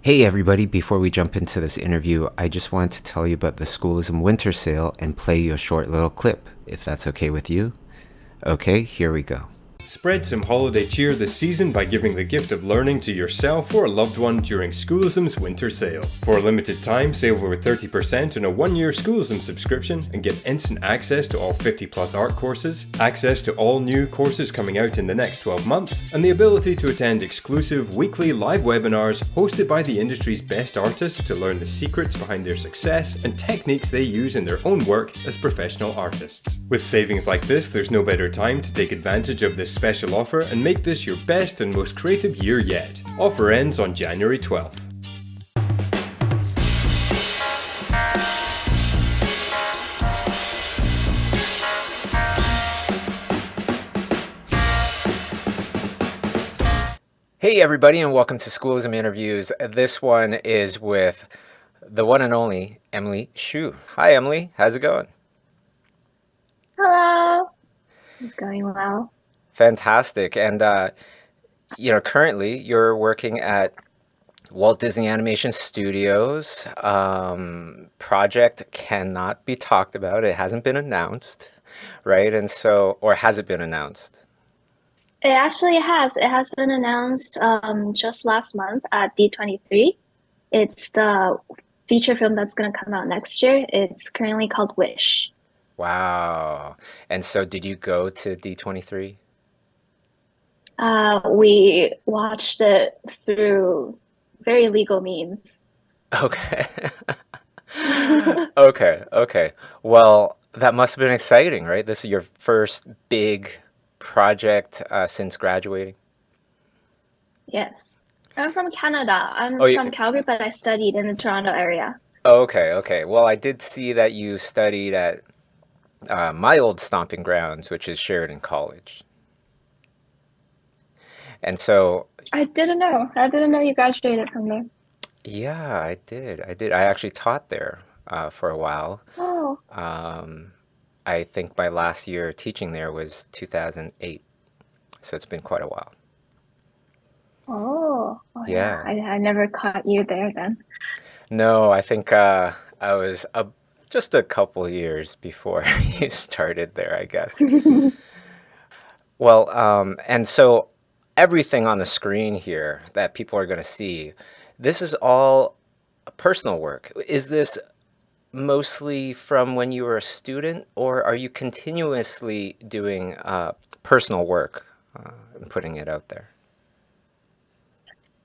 Hey everybody, before we jump into this interview, I just wanted to tell you about the Schoolism Winter Sale and play you a short little clip, if that's okay with you. Okay, here we go. Spread some holiday cheer this season by giving the gift of learning to yourself or a loved one during Schoolism's winter sale. For a limited time, save over 30% on a 1-year Schoolism subscription and get instant access to all 50 plus art courses, access to all new courses coming out in the next 12 months, and the ability to attend exclusive weekly live webinars hosted by the industry's best artists to learn the secrets behind their success and techniques they use in their own work as professional artists. With savings like this, there's no better time to take advantage of this special offer and make this your best and most creative year yet. Offer ends on January 12th. Hey everybody, and welcome to Schoolism Interviews. This one is with the one and only Emily Chiu. Hi Emily, how's it going? Hello. It's going well. Fantastic. And currently you're working at Walt Disney Animation Studios. Project cannot be talked about. It hasn't been announced, right? And so, or has it been announced? It actually has. It has been announced just last month at D23. It's the feature film that's going to come out next year. It's currently called Wish. Wow. And so did you go to D23? We watched it through very legal means. Okay. Okay. Well, that must have been exciting, right? This is your first big project since graduating? Yes. I'm from Canada. I'm Oh, from Calgary, but I studied in the Toronto area. Okay. Well, I did see that you studied at my old stomping grounds, which is Sheridan College. And so I didn't know. I didn't know you graduated from there. yeah, I did. I actually taught there for a while. Oh, I think my last year teaching there was 2008. So it's been quite a while. oh, yeah. Yeah. I never caught you there then. No, I think I was just a couple years before you started there, I guess. Well, and so everything on the screen here that people are going to see, this is all personal work. Is this mostly from when you were a student, or are you continuously doing personal work and putting it out there?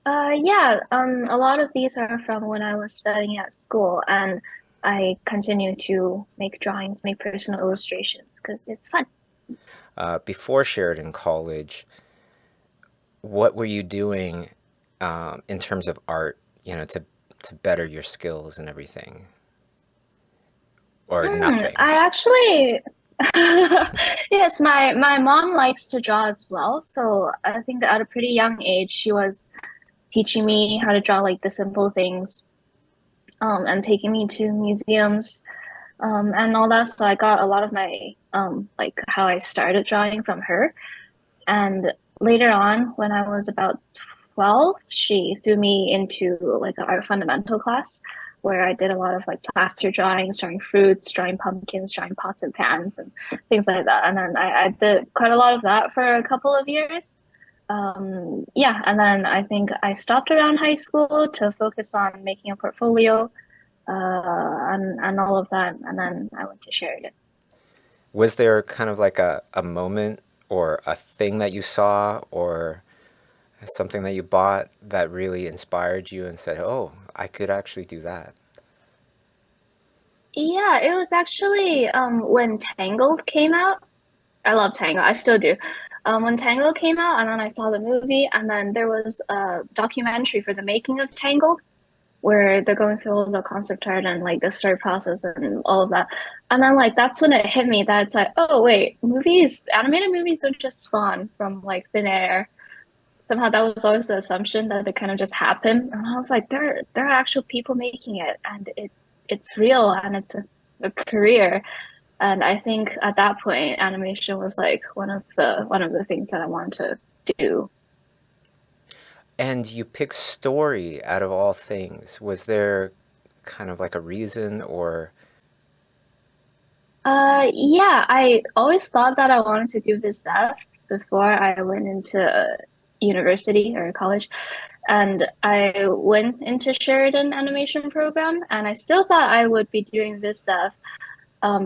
Yeah, a lot of these are from when I was studying at school, and I continue to make drawings, make personal illustrations because it's fun. Before Sheridan College, what were you doing in terms of art, to better your skills and everything? Or nothing? I actually, yes, my mom likes to draw as well, so I think at a pretty young age, she was teaching me how to draw like the simple things, and taking me to museums, and all that. So I got a lot of my like how I started drawing from her. And later on, when I was about 12, she threw me into like an art fundamental class where I did a lot of like plaster drawings, drawing fruits, drawing pumpkins, drawing pots and pans and things like that. And then I did quite a lot of that for a couple of years. Yeah, and then I think I stopped around high school to focus on making a portfolio, and all of that. And then I went to Sheridan. Was there kind of like a moment or a thing that you saw or something that you bought that really inspired you and said, oh, I could actually do that? Yeah, it was actually when Tangled came out. I love Tangled. I still do. When Tangled came out, and then I saw the movie, and then there was a documentary for the making of Tangled, where they're going through all the concept art and like the story process and all of that. And then like that's when it hit me that it's like, oh wait, animated movies don't just spawn from like thin air. Somehow that was always the assumption that it kind of just happened. And I was like, there are actual people making it, and it's real, and it's a career. And I think at that point, animation was like one of the things that I wanted to do. And you picked story out of all things. Was there kind of like a reason or Yeah, I always thought that I wanted to do this stuff before I went into university or college. And I went into Sheridan animation program, and I still thought I would be doing this stuff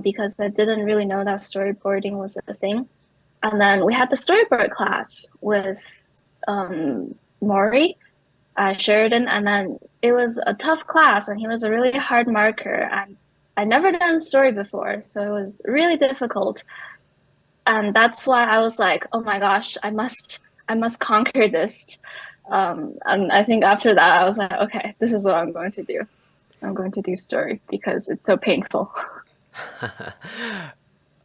because I didn't really know that storyboarding was a thing. And then we had the storyboard class with Maury at Sheridan, and then it was a tough class, and he was a really hard marker, and I'd never done a story before, so it was really difficult. And that's why I was like, oh my gosh, I must conquer this. And I think after that, I was like, okay, this is what I'm going to do. I'm going to do story because it's so painful.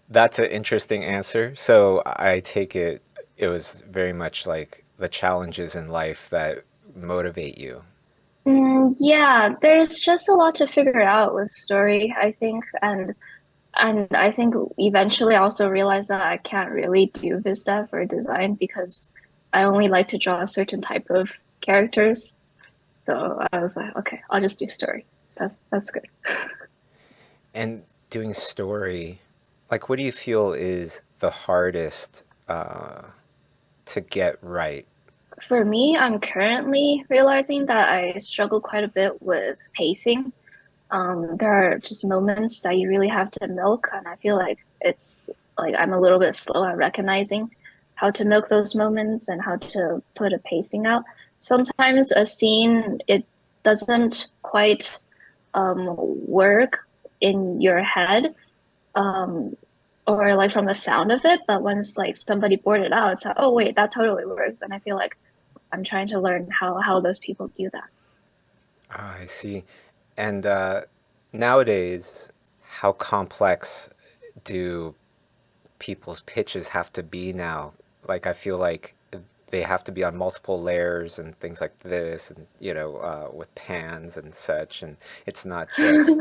that's an interesting answer. So I take it it was very much like the challenges in life that motivate you. Yeah, there's just a lot to figure out with story, I think, and I think eventually I also realized that I can't really do this stuff or design because I only like to draw a certain type of characters. So I was like, okay, I'll just do story. That's good. And doing story, like what do you feel is the hardest to get right? For me, I'm currently realizing that I struggle quite a bit with pacing. There are just moments that you really have to milk, and I feel like it's like I'm a little bit slow at recognizing how to milk those moments and how to put a pacing out. Sometimes a scene it doesn't quite work in your head, um, or like from the sound of it, but once like somebody bored it out, it's like, oh wait, that totally works. And I feel like I'm trying to learn how those people do that. Ah, I see. And nowadays, how complex do people's pitches have to be now? Like, I feel like they have to be on multiple layers and things like this, and with pans and such. And it's not just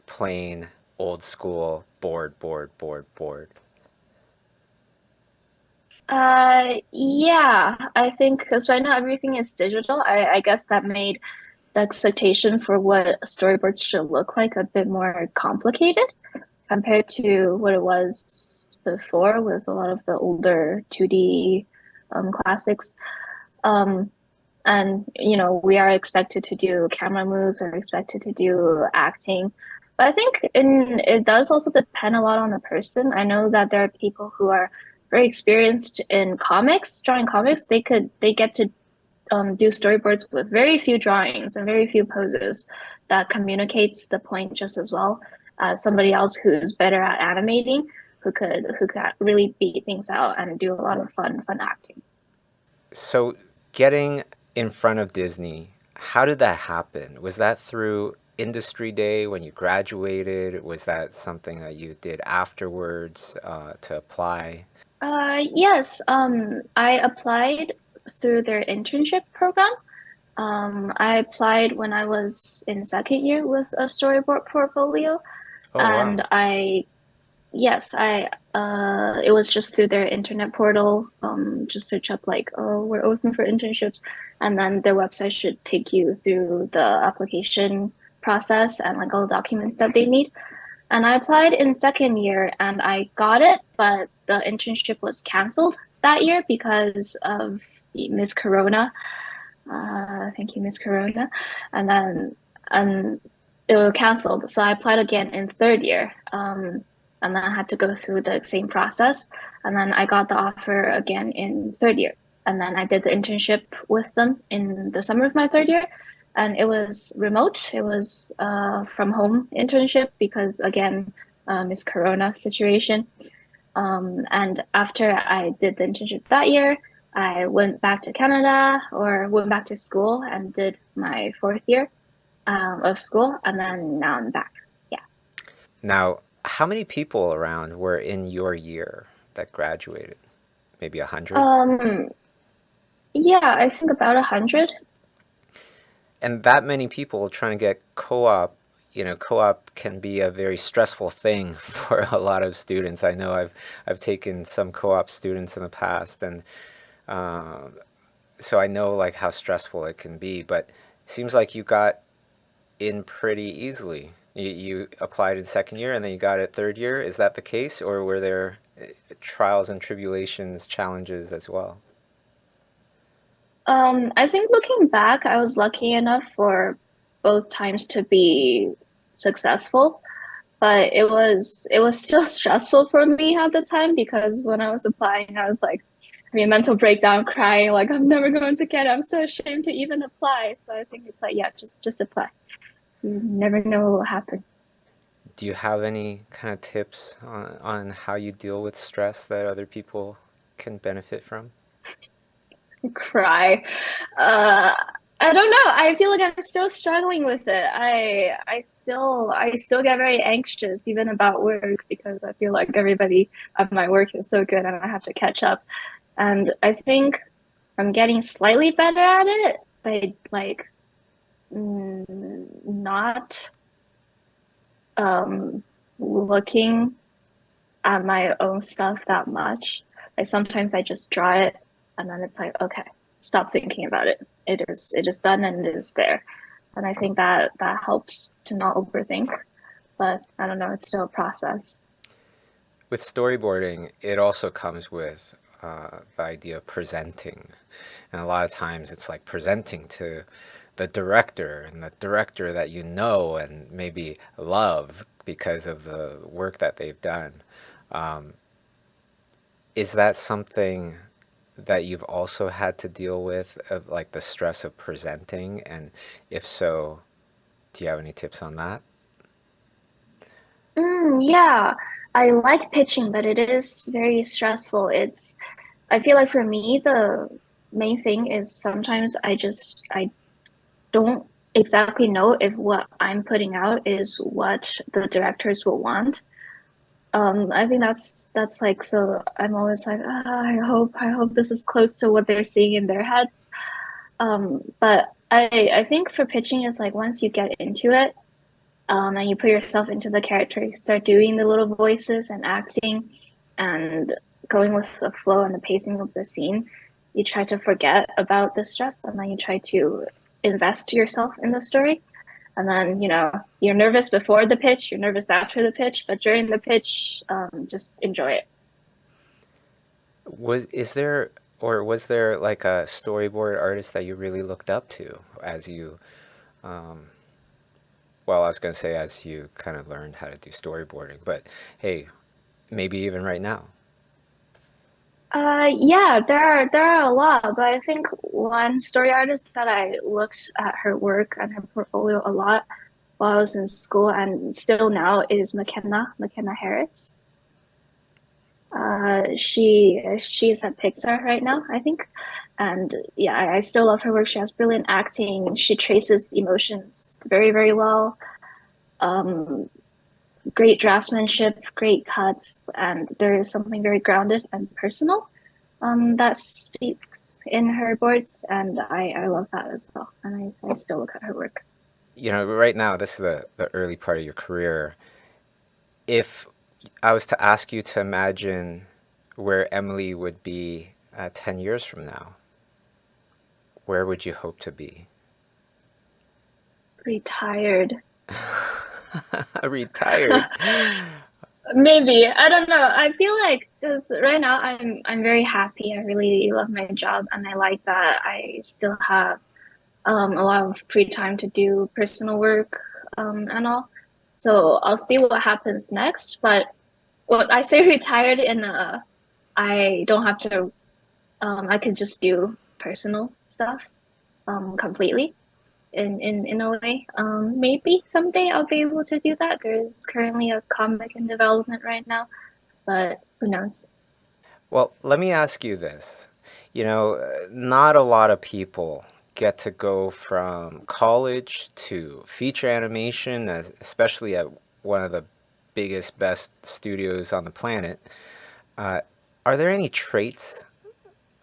plain old school board, board, board, board. Yeah, I think because right now everything is digital, I guess that made the expectation for what storyboards should look like a bit more complicated compared to what it was before with a lot of the older 2D classics. Um, and we are expected to do camera moves, we're expected to do acting. But I think it does also depend a lot on the person. I know that there are people who are very experienced in comics, drawing comics. They get to do storyboards with very few drawings and very few poses that communicates the point just as well as somebody else who's better at animating, who could really beat things out and do a lot of fun acting. So, getting in front of Disney, how did that happen? Was that through industry day when you graduated? Was that something that you did afterwards to apply? Yes, I applied through their internship program. I applied when I was in second year with a storyboard portfolio, Oh, and wow. yes, it was just through their internet portal. Just search up like, oh, we're open for internships, and then their website should take you through the application process and like all the documents that they need. And I applied in second year and I got it, but the internship was canceled that year because of Miss Corona. Thank you, Miss Corona. And then it was canceled. So I applied again in third year. And then I had to go through the same process. And then I got the offer again in third year. And then I did the internship with them in the summer of my third year. And it was remote. It was from home internship because again, Miss Corona situation. And after I did the internship that year, I went back to Canada or went back to school and did my fourth year of school, and then now I'm back. Yeah. Now, how many people around were in your year that graduated? Maybe 100? Um, yeah, I think about 100. And that many people trying to get co-op, co-op can be a very stressful thing for a lot of students. I know I've taken some co-op students in the past, and uh, so I know like how stressful it can be, but it seems like you got in pretty easily. You applied in second year and then you got it third year. Is that the case, or were there trials and tribulations, challenges as well? I think looking back, I was lucky enough for both times to be successful, but it was still stressful for me at the time because when I was applying, I was like having a mental breakdown, crying like I'm never going to get it. I'm so ashamed to even apply. So I think it's like, yeah, just apply. You never know what will happen. Do you have any kind of tips on how you deal with stress that other people can benefit from? Cry. Uh, I don't know. I feel like I'm still struggling with it. I still get very anxious even about work because I feel like everybody at my work is so good and I have to catch up. And I think I'm getting slightly better at it, but like not um looking at my own stuff that much. Like sometimes I just draw it and then it's like, okay, stop thinking about it. It is done and it is there. And I think that helps to not overthink. But I don't know, it's still a process. With storyboarding, it also comes with the idea of presenting. And a lot of times it's like presenting to the director, and the director that you know and maybe love because of the work that they've done. Um, is that something that you've also had to deal with, of like the stress of presenting? And if so, do you have any tips on that? Yeah, I like pitching, but it is very stressful. I feel like for me, the main thing is sometimes I don't exactly know if what I'm putting out is what the directors will want. I think that's like so I'm always like, I hope this is close to what they're seeing in their heads. But I think for pitching is like once you get into it, and you put yourself into the character, you start doing the little voices and acting and going with the flow and the pacing of the scene, you try to forget about the stress and then you try to invest yourself in the story. And then, you're nervous before the pitch, you're nervous after the pitch, but during the pitch, just enjoy it. Is there, or was there like a storyboard artist that you really looked up to as you, um, well, I was going to say as you kind of learned how to do storyboarding, but hey, maybe even right now. Yeah, there are a lot, but I think one story artist that I looked at her work and her portfolio a lot while I was in school and still now is McKenna Harris. She is at Pixar right now, I think. And yeah, I still love her work. She has brilliant acting. She traces emotions very, very well. Um, Great draftsmanship, great cuts, and there is something very grounded and personal that speaks in her boards, and I love that as well. And I still look at her work. Right now, this is the early part of your career. If I was to ask you to imagine where Emily would be 10 years from now, where would you hope to be? Retired. Retired. Maybe. I don't know. I feel like because right now I'm very happy. I really love my job and I like that I still have a lot of free time to do personal work and all. So I'll see what happens next. But what I say retired in I don't have to I could just do personal stuff completely in a way. Maybe someday I'll be able to do that. There's currently a comic in development right now, but who knows? Well, let me ask you this. Not a lot of people get to go from college to feature animation, especially at one of the biggest, best studios on the planet. Uh, are there any traits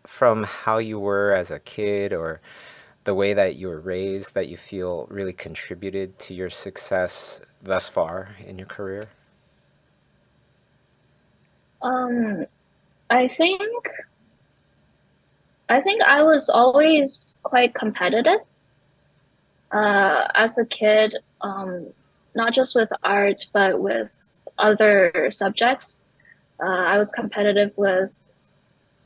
from how you were as a kid or the way that you were raised that you feel really contributed to your success thus far in your career? Um, I think I think I was always quite competitive as a kid, not just with art, but with other subjects. I was competitive with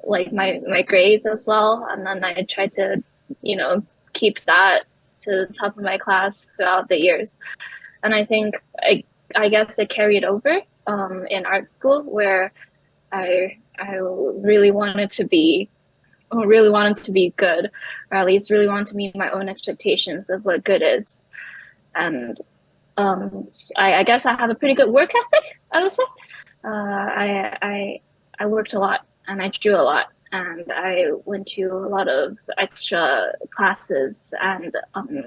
like my grades as well, and then I tried to, you know, keep that to the top of my class throughout the years. And I think I guess it carried over in art school where I really wanted to be good, or at least really wanted to meet my own expectations of what good is. And I guess I have a pretty good work ethic, I would say. I worked a lot and I drew a lot and I went to a lot of extra classes and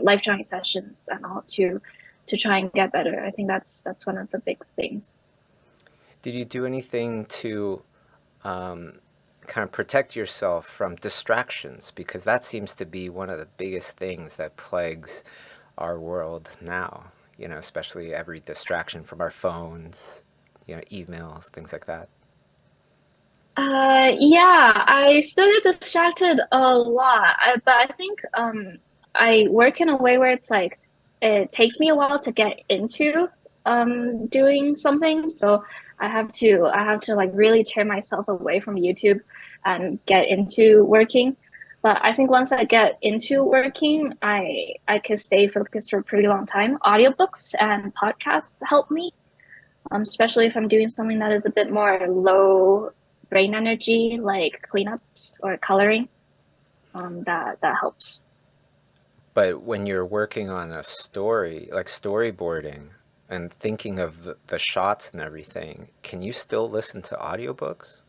life drawing sessions and all to try and get better. I think that's one of the big things. Did you do anything to kind of protect yourself from distractions? Because that seems to be one of the biggest things that plagues our world now, you know, especially every distraction from our phones, you know, emails, things like that. Yeah, I still get distracted a lot, but I think I work in a way where it's like it takes me a while to get into doing something, so I have to like really tear myself away from YouTube and get into working. But I think once I get into working, I can stay focused for a pretty long time. Audiobooks and podcasts help me, especially if I'm doing something that is a bit more low brain energy, like cleanups or coloring. That helps. But when you're working on a story, like storyboarding and thinking of the shots and everything, can you still listen to audiobooks?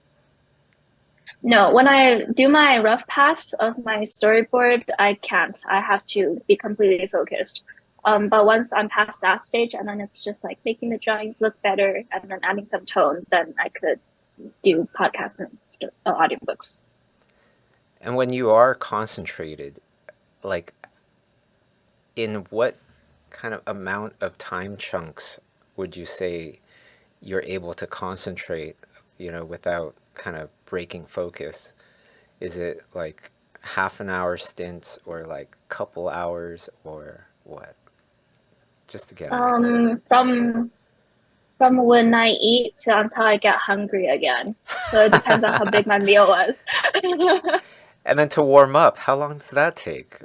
No, when I do my rough pass of my storyboard, I can't. I have to be completely focused. But once I'm past that stage, and then it's just like making the drawings look better and then adding some tone, then I could do podcasts and audiobooks. And when you are concentrated, like in what kind of amount of time chunks would you say you're able to concentrate, you know, without kind of breaking focus? Is it like half an hour stints or like couple hours or what? Just to get an idea. From when I eat to until I get hungry again. So it depends on how big my meal was. And then to warm up, how long does that take?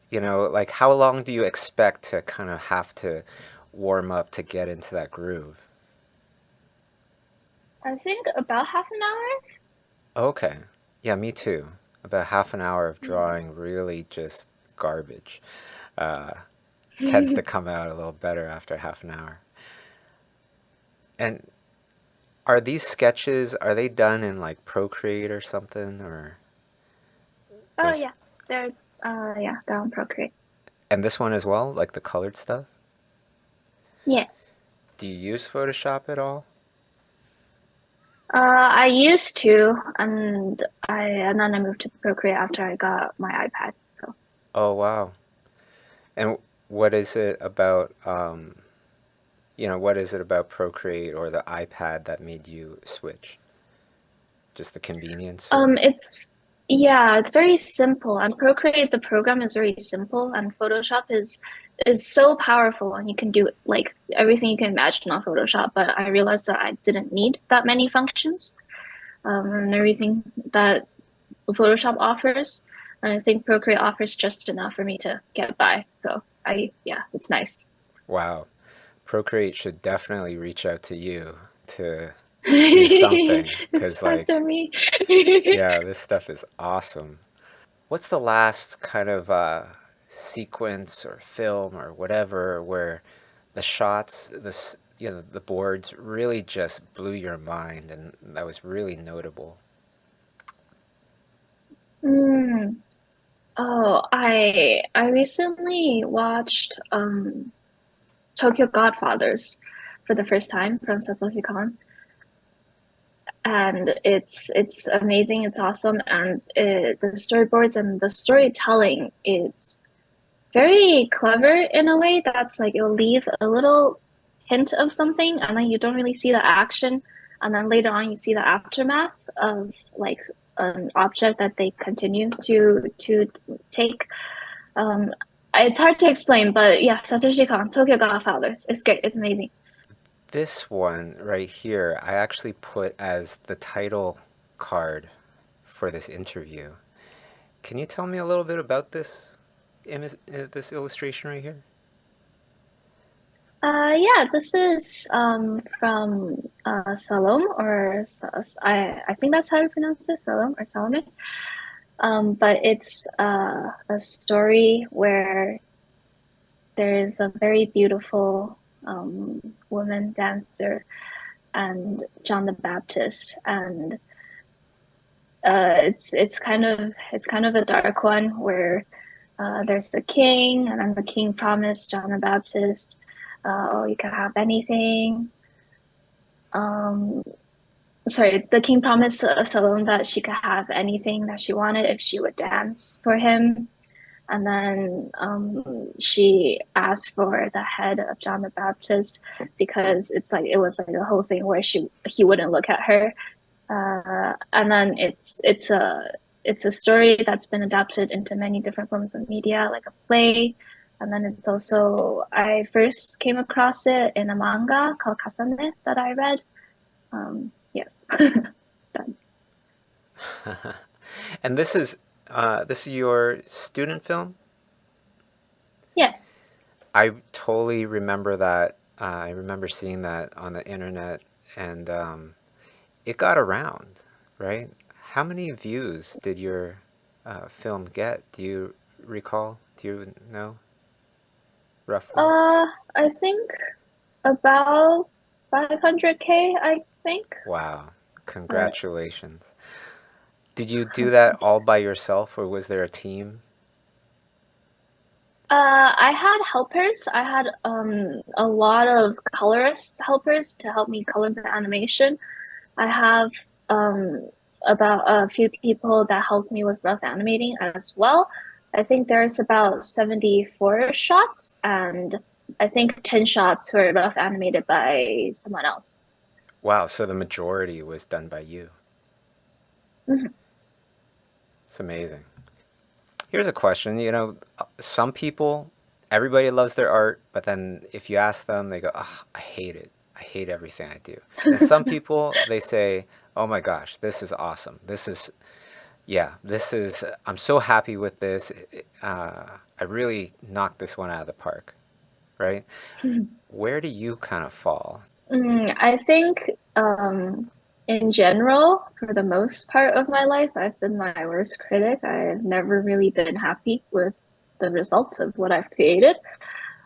You know, like how long do you expect to kind of have to warm up to get into that groove? I think about half an hour. Okay. Yeah, me too. About half an hour of drawing really just garbage. Uh, Tends to come out a little better after half an hour. And are these sketches, are they done in like Procreate or something or Oh yeah, they're they're on Procreate. and this one as well, like the colored stuff? Yes. Do you use Photoshop at all? I used to, and then I moved to Procreate after I got my iPad. So Oh, wow. And what is it about you know, what is it about Procreate or the iPad that made you switch? Just the convenience or it's yeah, it's very simple. And Procreate, the program is very simple, and Photoshop is so powerful, and you can do like everything you can imagine on Photoshop. But I realized that I didn't need that many functions, and everything that Photoshop offers. And I think Procreate offers just enough for me to get by. So yeah, it's nice. wow. Procreate should definitely reach out to you to do something It's because sponsor like me. yeah, this stuff is awesome. What's the last kind of sequence or film or whatever where the shots, this you know, the boards really just blew your mind and that was really notable? Mm. Oh, I recently watched Tokyo Godfathers for the first time from Satoshi Kon, and it's amazing. It's awesome, and the storyboards and the storytelling is very clever in a way that's like it'll leave a little hint of something, and then you don't really see the action, and then later on you see the aftermath of like an object that they continue to take. Um, it's hard to explain, but yeah, Satoshi Kon, Tokyo Godfathers. It's great. It's amazing. This one right here, I actually put as the title card for this interview. Can you tell me a little bit about this this illustration right here? Yeah, this is from Salome, or I think that's how you pronounce it, Salome or Salome. But it's a story where there is a very beautiful woman dancer and John the Baptist, and it's kind of a dark one where there's the king, and then the king promised John the Baptist, "Oh, you can have anything." Um, sorry, the king promised Salome that she could have anything that she wanted if she would dance for him. And then she asked for the head of John the Baptist because it was like a whole thing where he wouldn't look at her. And then it's a story that's been adapted into many different forms of media, like a play. And then it's also, I first came across it in a manga called Kasane that I read. Yes. And this is your student film? Yes. I totally remember that. I remember seeing that on the internet, and it got around, right? How many views did your film get? Do you recall? Do you know roughly? I think about 500K, I think. Wow, Or congratulations. Did you do that all by yourself, or was there a team? I had helpers. I had a lot of colorist helpers to help me color the animation. I have about a few people that helped me with rough animating as well. I think there's about 74 shots, and I think 10 shots were rough animated by someone else. Wow, so the majority was done by you. Mhm. It's amazing. Here's a question, some people, everybody loves their art, but then if you ask them, they go, "Oh, I hate it. I hate everything I do." And some people, they say, "Oh my gosh, this is awesome. I'm so happy with this. I really knocked this one out of the park," right? Where do you kind of fall? I think in general, for the most part of my life, I've been my worst critic. I've never really been happy with the results of what I've created.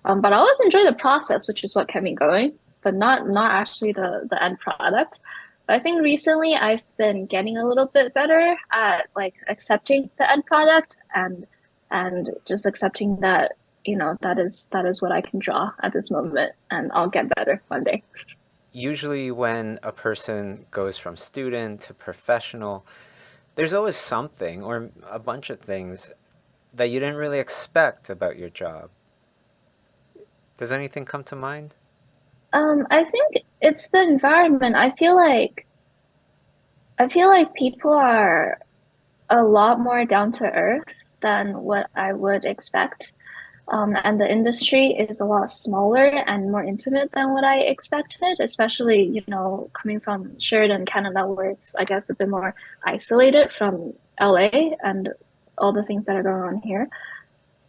But I always enjoy the process, which is what kept me going, but not actually the end product. But I think recently I've been getting a little bit better at like accepting the end product and just accepting that, that is what I can draw at this moment, and I'll get better one day. Usually when a person goes from student to professional, there's always something or a bunch of things that you didn't really expect about your job. Does anything come to mind? I think it's the environment. I feel like people are a lot more down to earth than what I would expect. And the industry is a lot smaller and more intimate than what I expected, especially, coming from Sheridan, Canada, where it's, I guess, a bit more isolated from LA and all the things that are going on here.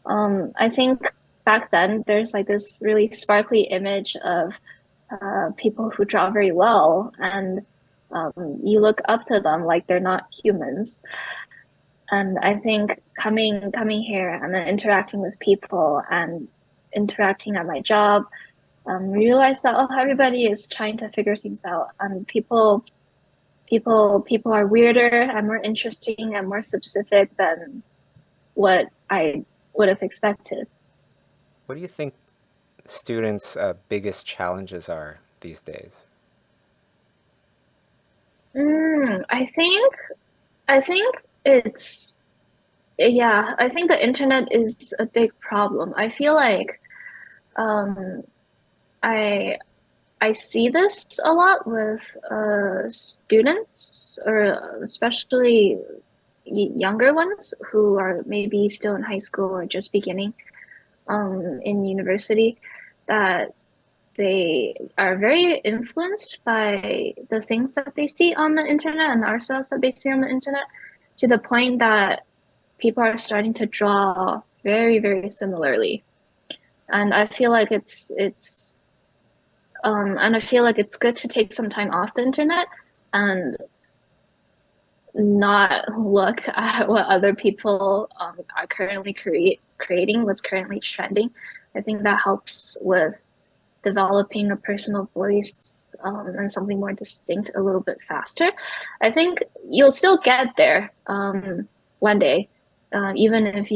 I think back then there's like this really sparkly image of people who draw very well, and you look up to them like they're not humans. And I think coming here and then interacting with people and interacting at my job, realize that, oh, everybody is trying to figure things out, and people are weirder and more interesting and more specific than what I would have expected. What do you think students' biggest challenges are these days? I think it's yeah, I think the internet is a big problem. I feel like um I I see this a lot with students, or especially younger ones who are maybe still in high school or just beginning in university, that they are very influenced by the things that they see on the internet and the art styles that they see on the internet, to the point that people are starting to draw very, very similarly. And I feel like and I feel like it's good to take some time off the internet and not look at what other people are currently creating, what's currently trending. I think that helps with developing a personal voice and something more distinct a little bit faster. I think you'll still get there one day, even if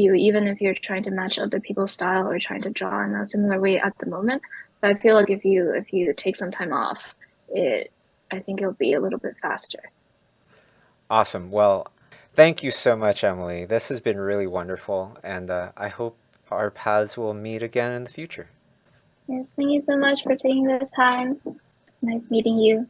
you're trying to match other people's style or trying to draw in a similar way at the moment. But I feel like if you take some time off, I think it'll be a little bit faster. Awesome. Well, thank you so much, Emily. This has been really wonderful, and I hope our paths will meet again in the future. Yes, thank you so much for taking this time. It's nice meeting you.